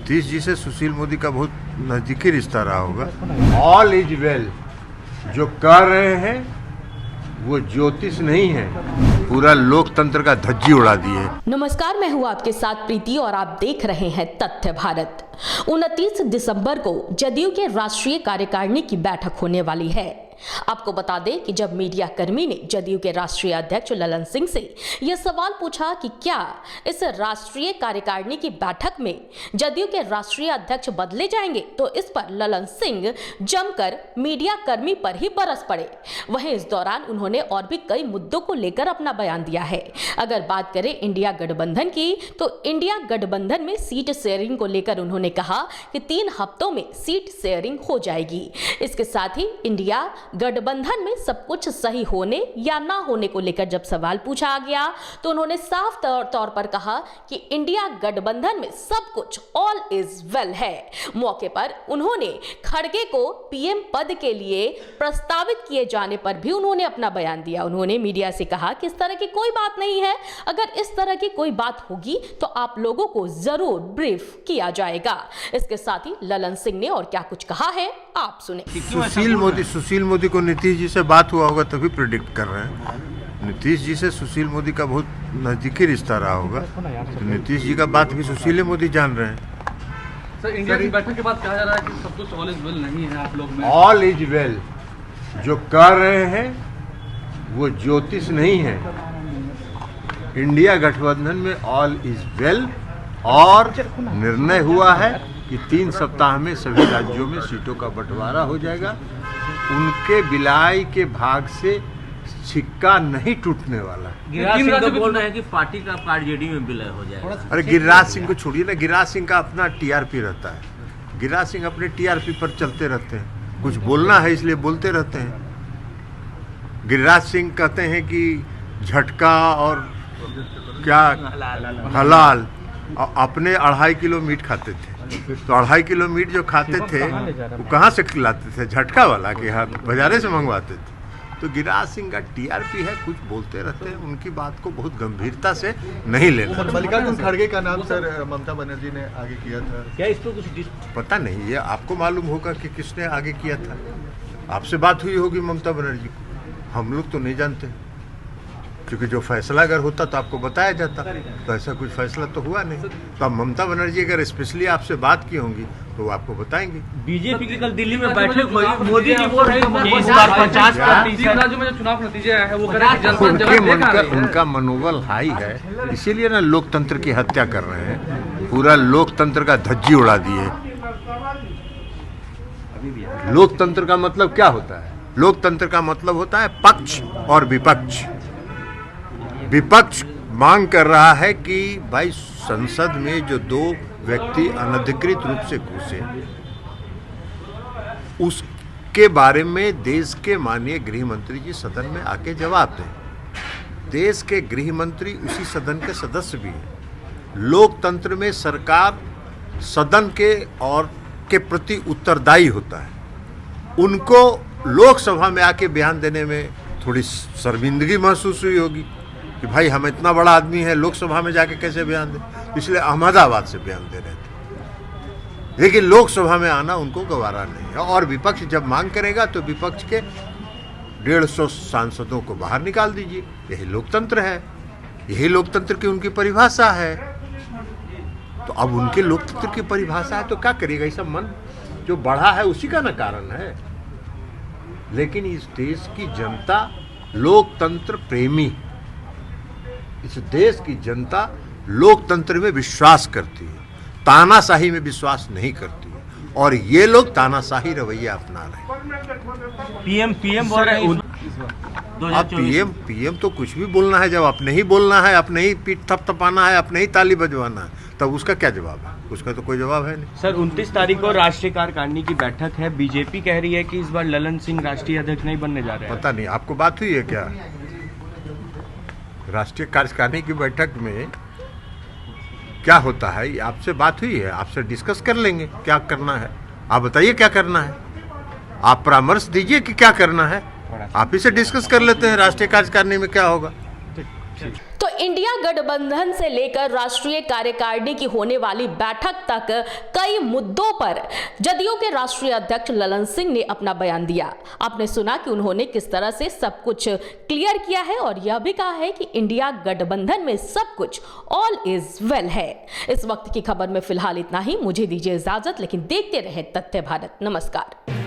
नीतीश जी से सुशील मोदी का बहुत नजदीकी रिश्ता रहा होगा। ऑल इज वेल जो कह रहे हैं वो ज्योतिष नहीं है, पूरा लोकतंत्र का धज्जी उड़ा दिए। नमस्कार, मैं हूं आपके साथ प्रीति और आप देख रहे हैं तथ्य भारत। 29 दिसंबर को जदयू के राष्ट्रीय कार्यकारिणी की बैठक होने वाली है। आपको बता दें कि जब मीडिया कर्मी ने जदयू के राष्ट्रीय अध्यक्ष ललन सिंह से यह सवाल पूछा कि क्या इस राष्ट्रीय कार्यकारिणी की बैठक में जदयू के राष्ट्रीय अध्यक्ष बदले जाएंगे, तो इस पर ललन सिंह जमकर मीडिया कर्मी पर ही बरस पड़े। वहीं इस दौरान उन्होंने और भी कई मुद्दों को लेकर अपना बयान दिया है। अगर बात करें इंडिया गठबंधन की, तो इंडिया गठबंधन में सीट शेयरिंग को लेकर उन्होंने कहा कि 3 हफ्तों में सीट शेयरिंग हो जाएगी। इसके साथ ही इंडिया गठबंधन में सब कुछ सही होने या ना होने को लेकर जब सवाल पूछा गया, तो उन्होंने साफ तौर पर कहा कि इंडिया गठबंधन में सब कुछ ऑल इज वेल है। मौके पर उन्होंने खड़गे को पीएम पद के लिए प्रस्तावित किए जाने पर भी उन्होंने अपना बयान दिया। उन्होंने मीडिया से कहा कि इस तरह की कोई बात नहीं है, अगर इस तरह की कोई बात होगी तो आप लोगों को जरूर ब्रीफ किया जाएगा। इसके साथ ही ललन सिंह ने और क्या कुछ कहा है, आप सुने। सुशील मोदी को नीतीश जी से बात हुआ होगा तभी प्रेडिक्ट कर रहे हैं। नीतीश जी से सुशील मोदी का बहुत नजदीकी रिश्ता रहा होगा, तो नीतीश जी का बात भी सुशील मोदी जान रहे हैं। सर, इंडिया की बैठक के बाद कहा जा रहा है कि सब कुछ ऑल इज वेल नहीं है आप लोग में। ऑल इज वेल जो कह रहे हैं वो ज्योतिष नहीं है। इंडिया गठबंधन में ऑल इज वेल और निर्णय हुआ है कि 3 सप्ताह में सभी राज्यों में सीटों का बंटवारा हो जाएगा। उनके बिलाई के भाग से सिक्का नहीं टूटने वाला। गिरिराज सिंह तो बोल रहे हैं कि पार्टी का आरजेडी में विलय हो जाएगा। अरे गिरिराज सिंह को छोड़िए ना, गिरिराज सिंह का अपना टीआरपी रहता है। गिरिराज सिंह अपने टीआरपी पर चलते रहते हैं, कुछ बोलना है इसलिए बोलते रहते हैं। गिरिराज सिंह कहते हैं कि झटका और क्या हलाल, अपने 2.5 किलो मीट खाते थे, तो 2.5 किलो मीट जो खाते थे वो कहाँ से खिलाते थे? झटका वाला के हाथ बाजारे से मंगवाते थे। तो गिरिराज सिंह का टीआरपी है, कुछ बोलते रहते हैं, उनकी बात को बहुत गंभीरता से नहीं लेना। मल्लिकार्जुन खड़गे का नाम सर ममता बनर्जी ने आगे किया था, क्या इस पर कुछ पता नहीं, ये आपको मालूम होगा कि किसने आगे किया था। आपसे बात हुई होगी ममता बनर्जी को, हम लोग तो नहीं जानते, क्योंकि जो फैसला अगर होता तो आपको बताया जाता, तो ऐसा कुछ फैसला तो हुआ नहीं। तो अब ममता बनर्जी अगर स्पेशली आपसे बात की होंगी तो वो आपको बताएंगे। बीजेपी की कल दिल्ली में बैठक हुई, मोदी जी बोल रहे हैं कि इस बार 50% राज्यों में जो चुनाव नतीजे आए हैं वो कह रहे हैं कि जनता उनका मनोबल हाई है, इसीलिए ना लोकतंत्र की हत्या कर रहे हैं, पूरा लोकतंत्र का धज्जी उड़ा दिए। लोकतंत्र का मतलब क्या होता है? लोकतंत्र का मतलब होता है पक्ष और विपक्ष। विपक्ष मांग कर रहा है कि भाई संसद में जो 2 व्यक्ति अनधिकृत रूप से घुसे, उसके बारे में देश के माननीय गृह मंत्री जी सदन में आके जवाब दें। देश के गृह मंत्री उसी सदन के सदस्य भी हैं। लोकतंत्र में सरकार सदन के और के प्रति उत्तरदायी होता है। उनको लोकसभा में आके बयान देने में थोड़ी शर्मिंदगी महसूस हुई होगी कि भाई हम इतना बड़ा आदमी है, लोकसभा में जाके कैसे बयान दें, इसलिए अहमदाबाद से बयान दे रहे थे। लेकिन लोकसभा में आना उनको गवारा नहीं है। और विपक्ष जब मांग करेगा तो विपक्ष के 150 सांसदों को बाहर निकाल दीजिए। यही लोकतंत्र है, यही लोकतंत्र की उनकी परिभाषा है। तो अब उनके लोकतंत्र की परिभाषा है तो क्या करिएगा? ये सब मन जो बढ़ा है उसी का न कारण है। लेकिन इस देश की जनता लोकतंत्र प्रेमी, इस देश की जनता लोकतंत्र में विश्वास करती है, तानाशाही में विश्वास नहीं करती है, और ये लोग तानाशाही रवैया अपना रहे हैं। पीएम बोल रहे हैं। अब पीएम तो कुछ भी बोलना है, जब अपने ही बोलना है, अपने ही पीठ थपथपाना है, अपने ही ताली बजवाना है, तब उसका क्या जवाब है? उसका तो कोई जवाब है नहीं। सर, 29 तारीख को राष्ट्रीय कार्यकारिणी की बैठक है। बीजेपी कह रही है कि इस बार ललन सिंह राष्ट्रीय अध्यक्ष नहीं बनने जा रहे हैं। पता नहीं, आपको बात हुई है क्या? राष्ट्रीय कार्यकारिणी की बैठक में क्या होता है आपसे बात हुई है? आपसे डिस्कस कर लेंगे क्या करना है। आप बताइए क्या करना है, आप परामर्श दीजिए कि क्या करना है, आप ही से डिस्कस कर लेते हैं राष्ट्रीय कार्यकारिणी में क्या होगा। तो इंडिया गठबंधन से लेकर राष्ट्रीय कार्यकारिणी की होने वाली बैठक तक कई मुद्दों पर जदयू के राष्ट्रीय अध्यक्ष ललन सिंह ने अपना बयान दिया। आपने सुना कि उन्होंने किस तरह से सब कुछ क्लियर किया है और यह भी कहा है कि इंडिया गठबंधन में सब कुछ ऑल इज वेल है। इस वक्त की खबर में फिलहाल इतना ही। मुझे दीजिए इजाजत, लेकिन देखते रहे तथ्य भारत। नमस्कार।